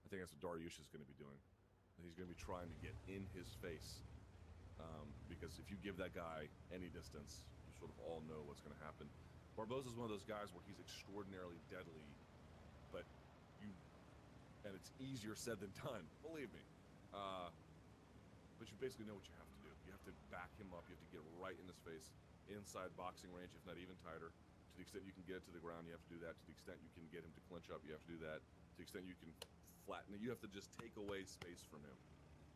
I think that's what Dariush is going to be doing. He's going to be trying to get in his face, because if you give that guy any distance, you sort of all know what's going to happen. Barboza is one of those guys where he's extraordinarily deadly, but and it's easier said than done, believe me. But you basically know what you have to do. You have to back him up. You have to get right in his face, inside boxing range, if not even tighter. To the extent you can get it to the ground, you have to do that. To the extent you can get him to clinch up, you have to do that. To the extent you can flatten it, you have to just take away space from him.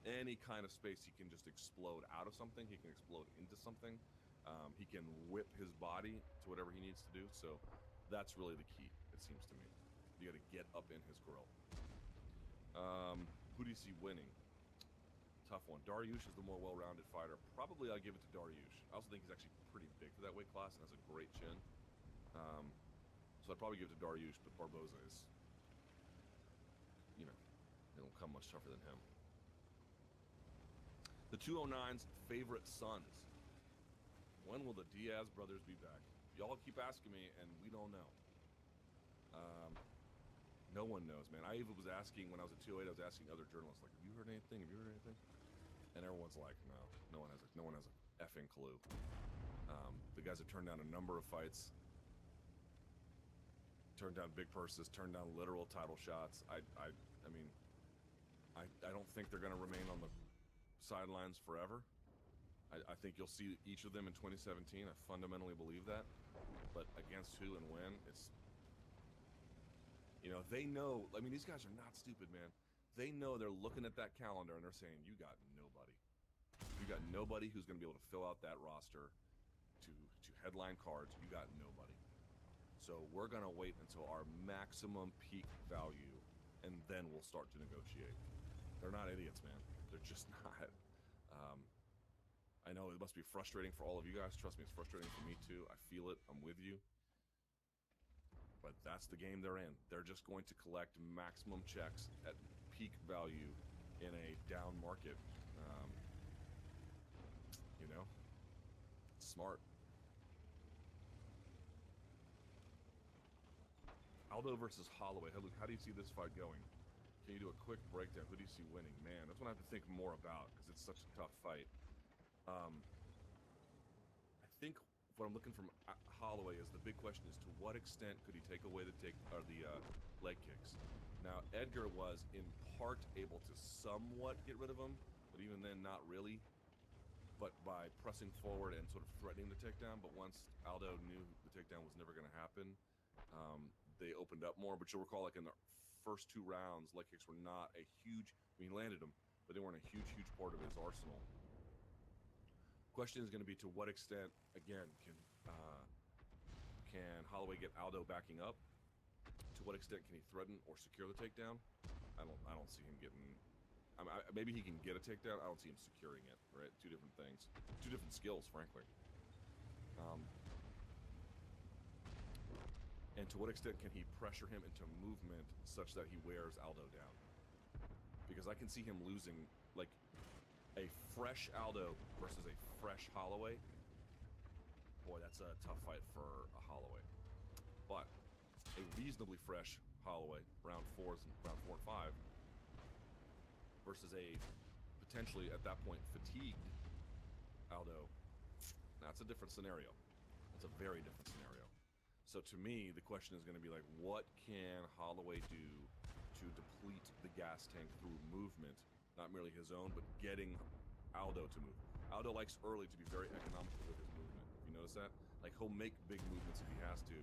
Any kind of space he can just explode out of something, he can explode into something. He can whip his body to whatever he needs to do. So that's really the key, it seems to me. You got to get up in his grill. Who do you see winning? Tough one. Dariush is the more well-rounded fighter. Probably I'll give it to Dariush. I also think he's actually pretty big for that weight class and has a great chin. So I'd probably give it to Dariush, but Barboza is, you know, they don't come much tougher than him. The 209's favorite sons. When will the Diaz brothers be back? Y'all keep asking me, and we don't know. No one knows, man. I even was asking when I was at 208. I was asking other journalists, like, "Have you heard anything? Have you heard anything?" And everyone's like, "No, no one has a effing clue." The guys have turned down a number of fights, turned down big purses, turned down literal title shots. I mean, I don't think they're going to remain on the sidelines forever. I think you'll see each of them in 2017. I fundamentally believe that. But against who and when, it's, you know, they know. I mean, these guys are not stupid, man. They know. They're looking at that calendar and they're saying, you got nobody. You got nobody who's going to be able to fill out that roster to headline cards. You got nobody. So we're going to wait until our maximum peak value, and then we'll start to negotiate. They're not idiots, man. They're just not. I know it must be frustrating for all of you guys. Trust me, it's frustrating for me too. I feel it. I'm with you. But that's the game they're in. They're just going to collect maximum checks at peak value in a down market. You know, it's smart. Aldo versus Holloway. Hey, Luke, how do you see this fight going? Can you do a quick breakdown? Who do you see winning? Man, that's what I have to think more about because it's such a tough fight. I think what I'm looking from Holloway is the big question is to what extent could he take away the leg kicks? Now, Edgar was in part able to somewhat get rid of them, but even then, not really. But by pressing forward and sort of threatening the takedown, but once Aldo knew the takedown was never going to happen, they opened up more. But you'll recall, like in the first two rounds, leg kicks were not a huge. I mean, he landed them, but they weren't a huge part of his arsenal. Question is going to be to what extent, again, can Holloway get Aldo backing up? To what extent can he threaten or secure the takedown? I don't see him getting. Maybe he can get a takedown. I don't see him securing it. Right, two different things, two different skills, frankly. And to what extent can he pressure him into movement such that he wears Aldo down? Because I can see him losing, like, a fresh Aldo versus a fresh Holloway. Boy, that's a tough fight for a Holloway. But a reasonably fresh Holloway, round 4 and 5, versus a potentially at that point fatigued Aldo. That's a different scenario. That's a very different scenario. So to me, the question is going to be like, what can Holloway do to deplete the gas tank through movement? Not merely his own, but getting Aldo to move. Aldo likes early to be very economical with his movement. If you notice that, like, he'll make big movements if he has to,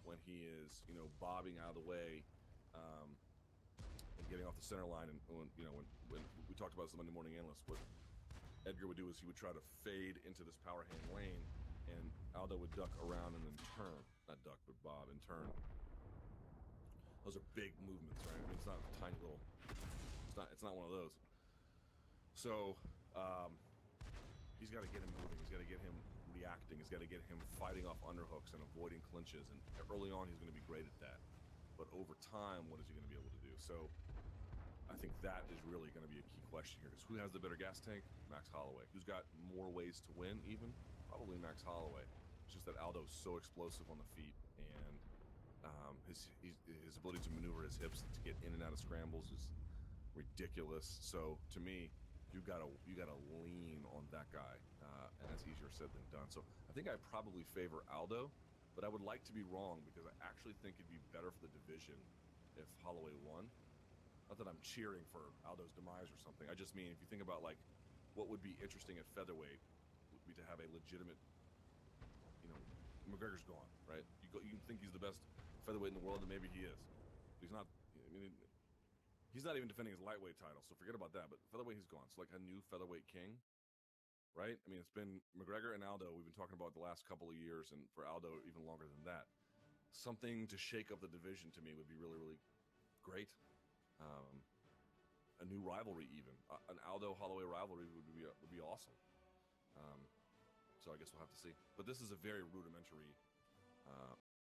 when he is, you know, bobbing out of the way, and getting off the center line. And when we talked about this in Monday Morning Analyst, what Edgar would do is he would try to fade into this power hand lane, and Aldo would duck around and then turn. Not duck, but bob and turn. Those are big movements, right? I mean, it's not a tiny little. It's not one of those. So he's got to get him moving. He's got to get him reacting. He's got to get him fighting off underhooks and avoiding clinches. And early on, he's going to be great at that. But over time, what is he going to be able to do? So I think that is really going to be a key question here. Because who has the better gas tank? Max Holloway. Who's got more ways to win even? Probably Max Holloway. It's just that Aldo's so explosive on the feet, and his ability to maneuver his hips to get in and out of scrambles is ridiculous. So to me, you gotta lean on that guy, and that's easier said than done. So I think I probably favor Aldo, but I would like to be wrong because I actually think it'd be better for the division if Holloway won. Not that I'm cheering for Aldo's demise or something. I just mean if you think about like what would be interesting at featherweight would be to have a legitimate, you know, McGregor's gone, right? You think he's the best featherweight in the world, and maybe he is. But he's not. I mean, he's not even defending his lightweight title, so forget about that. But featherweight, he's gone. So like a new featherweight king, right? I mean, it's been McGregor and Aldo. We've been talking about the last couple of years, and for Aldo, even longer than that. Something to shake up the division to me would be really, really great. A new rivalry, even an Aldo Holloway rivalry would be awesome. So I guess we'll have to see. But this is a very rudimentary